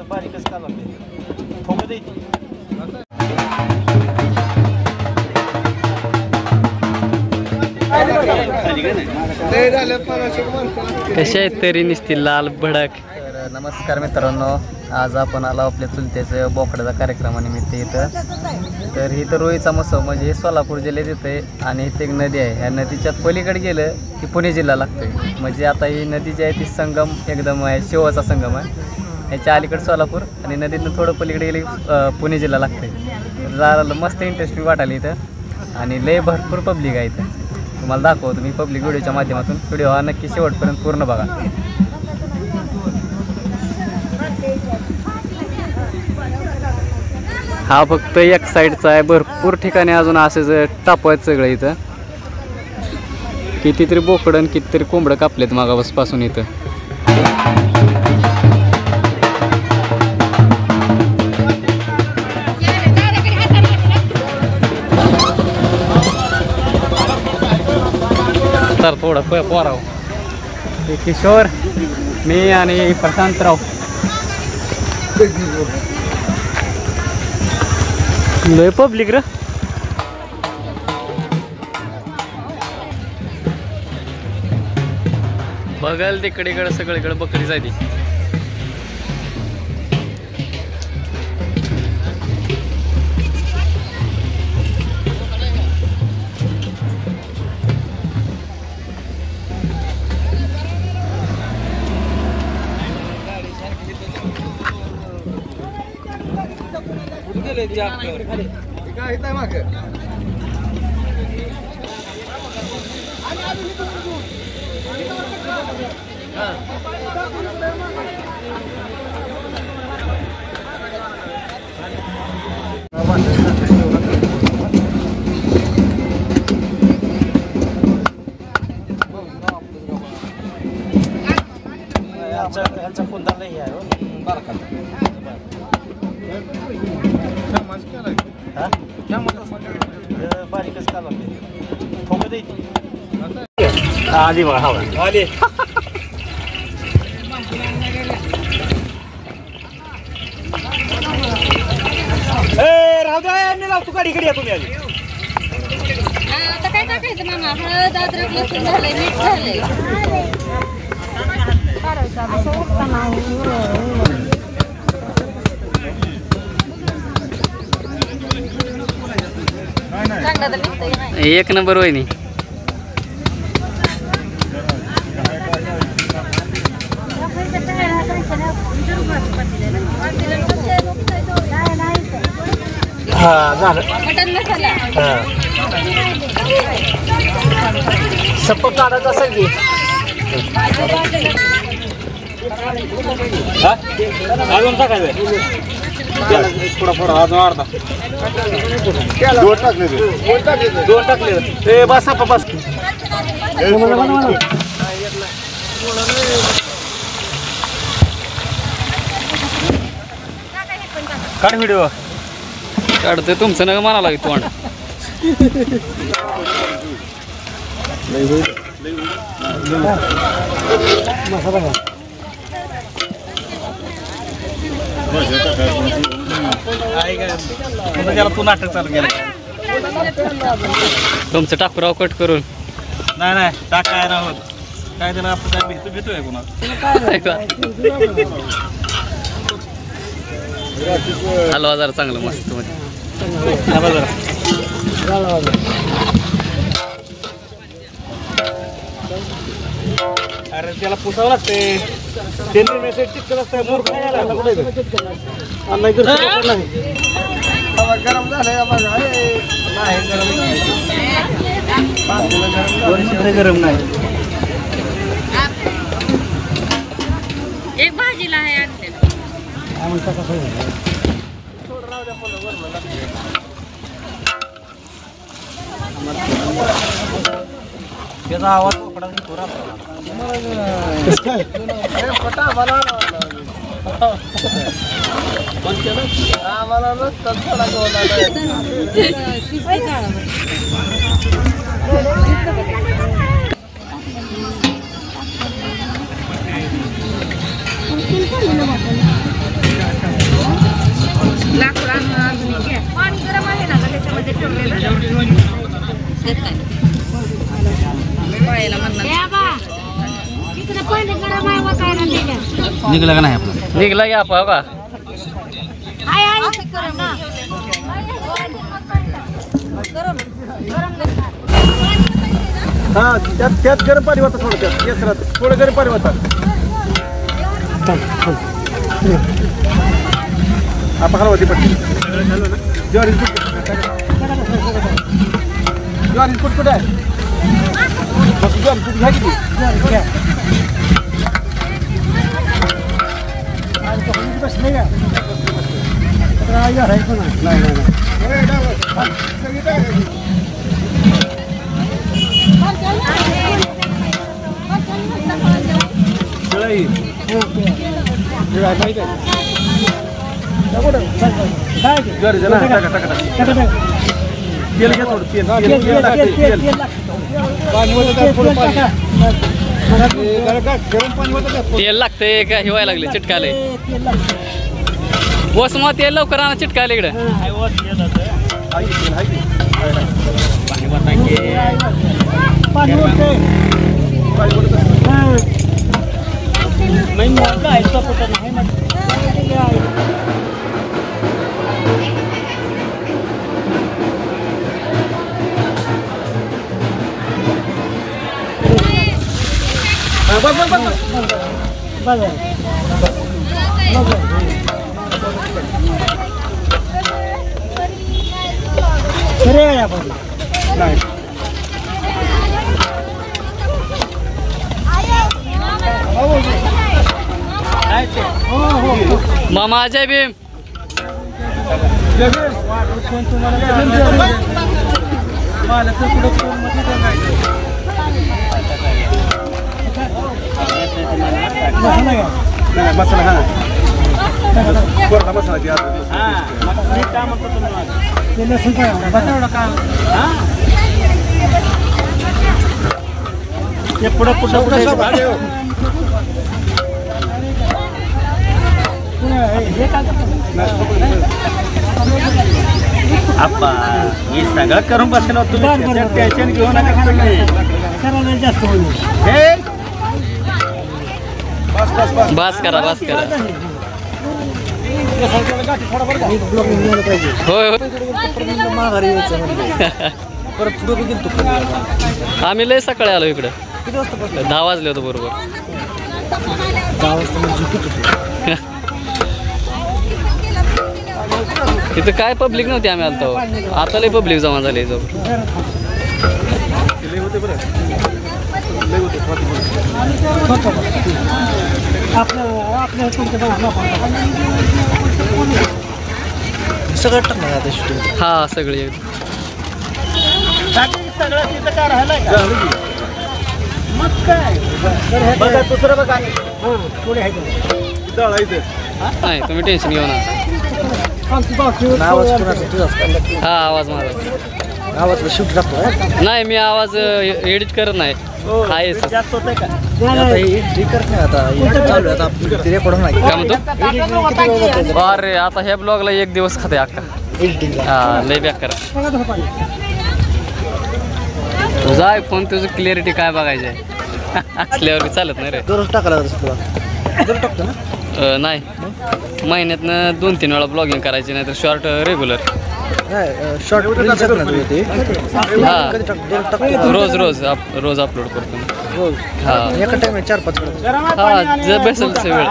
बारीकच का लागते थोडं द्यायची कशा आहेत तरी नुसती लाल भडक. तर नमस्कार मित्रांनो, आज आपण आलो आपल्या चुलत्याचं बोकडाचा कार्यक्रमानिमित्त इथं. तर इथं रोईचा महोत्सव म्हणजे हे सोलापूर जिल्ह्यात येतं आहे आणि इथे एक नदी आहे. ह्या नदीच्या पलीकडे गेलं की पुणे जिल्हा लागतोय. म्हणजे आता ही नदी जी आहे ती संगम एकदम आहे, शिवाचा संगम आहे. ह्याच्या अलीकडे सोलापूर आणि नदीतनं थोडं पलीकडे गेले पुणे जिल्हा लागतोय. तर जरा मस्त इंटरेस्टिंग वाटायला इथं आणि लय भरपूर पब्लिक आहे इथं. तुम्हाला दाखवतो मी पब्लिक व्हिडिओच्या माध्यमातून. व्हिडिओ हा नक्की शेवटपर्यंत पूर्ण बघा. हा फक्त एक साईडचा आहे, भरपूर ठिकाणी अजून असंच टाप आहेत सगळं इथं. कितीतरी बोकडं आणि कितीतरी कोंबडं कापलेत मागापासून इथं. तर थोडं पोराव किशोर, मी आणि प्रशांतराव लय पब्लिक र. बघाल तिकडे सगळीकडे बकरी जाती. यांचा कोणता नाही आहे बारका बारीकच का लागते थोडं द्यायची आली बघा हवा आली. राहू द्या मी लावतो गाडी इकडे तुम्ही आली. आता काय टाकायचं मामा? हळद, अद्रक, लसूण झालंय, मीठ झालंय. एक नंबर वहिनी. हा झालं मटन मसाला सप्प काढायचं असेल की अजून टाकायचं थोडा अजून अर्धा दोन टाकले ते बस बस. काढ व्हिडिओ काढतोय तुमचं नका म्हणाला की तोंड. त्याला तू नाटक चालू केलं तुमचं टाकूराव कट करून. नाही टाकाय ना होत काय त्याला आपण काय भेटूया कोणा हलवा जरा चांगलं मस्त मध्ये. अरे त्याला पुसावं लागते. त्यांनी मेसेज चिटकत असतं मूर्ख गरम झालंय गरम नाही. एक भाजीला आहे त्याचा आवाज पकडा लाकूड अजून घ्या. पाणी गरम आहे ना त्याच्यामध्ये ठेवलेलं निघला का नाही आपलं निघला की आपा का हा त्यात गरम पाणी होतं थोडं त्यात केसरात थोडं गरम पाणी होतं आपण हलवा ती पट्टी ज्वारी पुट कुठे आहे बस ज्वारी पुट घ्या किती ज्वारी जरा तेल घ्या थोडं तेल गरम पाणी होतं तेल लागतंय का हिवायला लागले चिटकाले बस मग तेल लवकर आणा चिटकायला इकडे मामा अजय भीम मसाला हा कोरडा मसाला द्या पुढं आप्पा हे सगळं करून बसलो तुम्ही टेन्शन घेऊ नका जास्त बस करा होय आम्ही लय सकाळी आलो इकडं 10 वाजले होतं बरोबर 10 वाजता इथं काय पब्लिक नव्हती आम्ही आलतो आता लय पब्लिक जमा झाले सगळं टाकणार आता शूटिंग हा सगळे मग काय बघा दुसरं बघा पुढे आहे नाही तुम्ही टेन्शन घेऊ ना हा आवाज माझा आवाज शूट टाकतो नाही मी आवाज एडिट करत नाही आहे काय म्हणतो अरे आता ह्या ब्लॉगला 1 दिवस खाते अक्का हा लय बॅक करा तुझा आयफोन तुझं क्लिअरिटी काय बघायचं आहे असल्यावर चालत नाही रे दररोज टाकायला दररोज टाकतो ना नाही महिन्यातनं 2-3 वेळा ब्लॉगिंग करायची नाही तर शॉर्ट रेग्युलर शॉर्ट रोज अपलोड करतो रोज हा एका टाइम 4-5 हा जर बेसल वेळ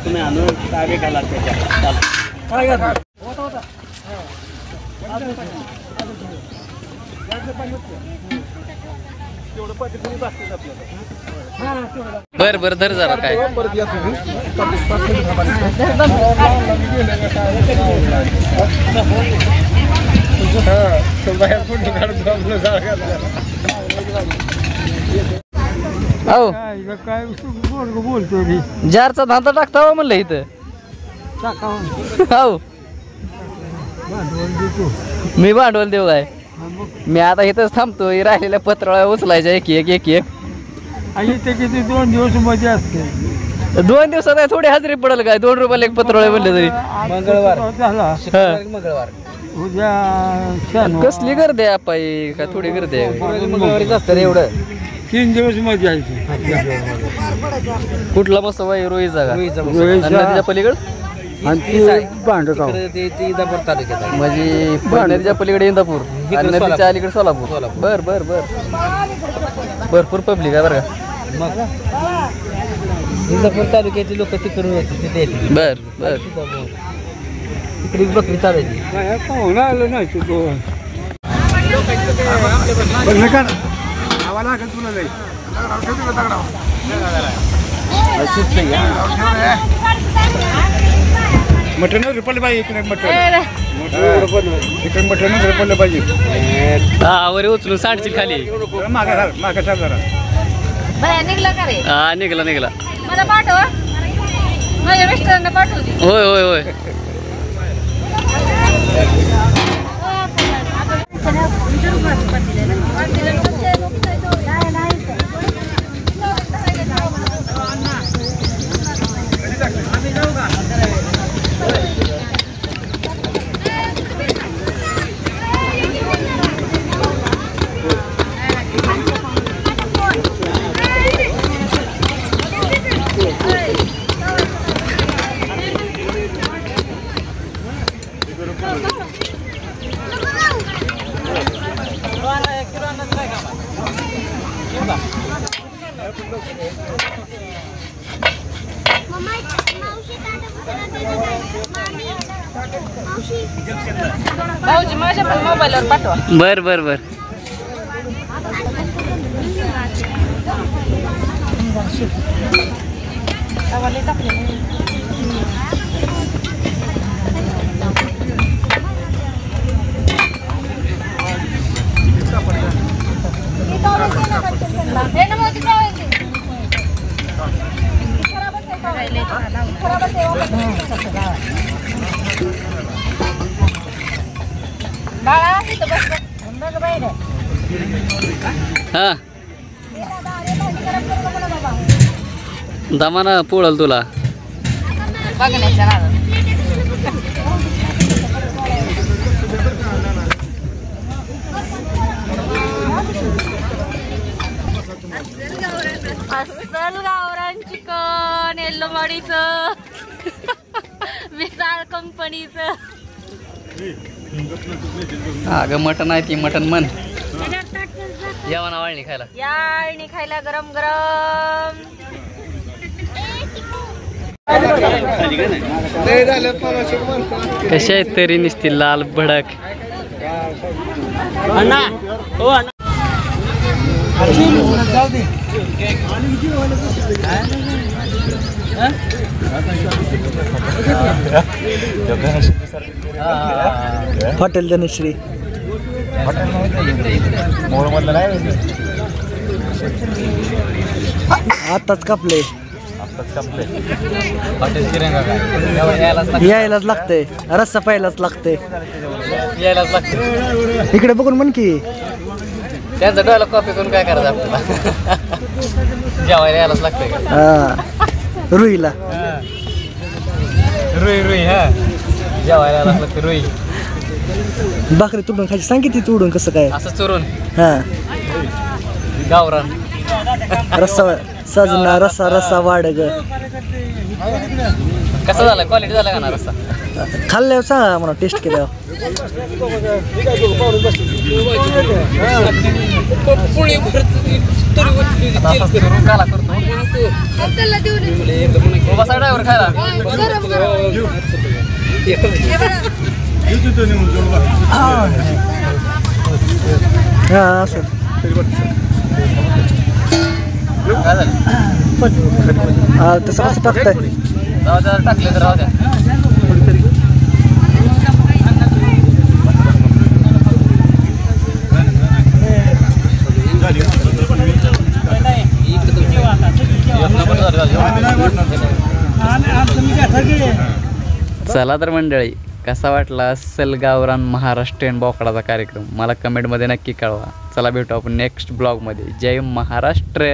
तुम्ही आणून टाके घाला त्याच्या बर बर धर जरा काय काय बोलतो मी जारचा धांदा टाकता म्हणलं इथं हो मी भांडवल देऊ काय मी आता इथंच थांबतोय राहिलेल्या पत्रावळ्या उचलायच्या एक एक किती 2 दिवस मजा असते 2 दिवसात काय थोडी हजेरी पडेल काय 2 रुपयाला एक पत्रावळे म्हणले तरी मंगळवार उद्या कसली गर्दी आहे पायी काय थोडी गर्दी आहे मंगळवारीच असतं रे एवढं 3 दिवस मजा यायची कुठला मस्त बाई रोईचा का नदीच्या पलीकडे म्हणजे नदीच्या पलीकडे इंदापूर आणि नदीच्या अलीकडे सोलापूर बर बर बर भरपूर पब्लिक आहे बरं का इंदापूर तालुक्याची लोक तिकडून होते तिथे बर बर तिकडे बकरी चालायची आलो नाही मटन रुपये पाहिजे इकडे मटन रुपये पाहिजे हा वर उचलून सांडची खाली मागा जरा बाहेर निघला का रे हा निघाला मला पाठवा माझ्या मिस्टरांना पाठवली होय होय होय भाऊजी माझ्या पण मोबाईलवर पाठवा बर बर बर हा दमाना पोळल तुला बघण्याच्या नादात अस्सल गावरान चिकन येल्लोवाडीचं विशाल कंपनीचं अगं मटन आहे ती मटन मन या म्हणा वाळणी खायला याळणी खायला गरम गरम कशा आहेत तरी निसतील लाल भडक हॉटेल धनश्री आताच कापले यायलाच लागतंय रस्सा पाहायलाच लागतंय यायलाच लागते इकडे बघून म्हण की त्यांचं डोळ्याला कॉपी करून काय करायचं आपल्याला जेवायला यायलाच लागतंय रुईला रुई हा जेवायला यायलाच लागतं रुई भाकरी तुडून खायची सांग किती तुडून कसं काय असं चुरून हा गावरान रस्सा सजना रस्सा रस्सा वाढग कसं झालं क्वालिटी झालं का ना रस्सा खाल्ल्यावर सांगा म्हणा टेस्ट केल्यावर काला करतो बसा ड्रायव्हर खायला हा असं काय झालं तसं कसं टाकताय राहू द्या टाकले तर राहू द्या चला तर मंडळी कसा वाटला सलगावरान महाराष्ट्रीयन बोकडाचा कार्यक्रम मला कमेंटमध्ये नक्की कळवा. चला भेटू आपण नेक्स्ट ब्लॉगमध्ये. जय महाराष्ट्र.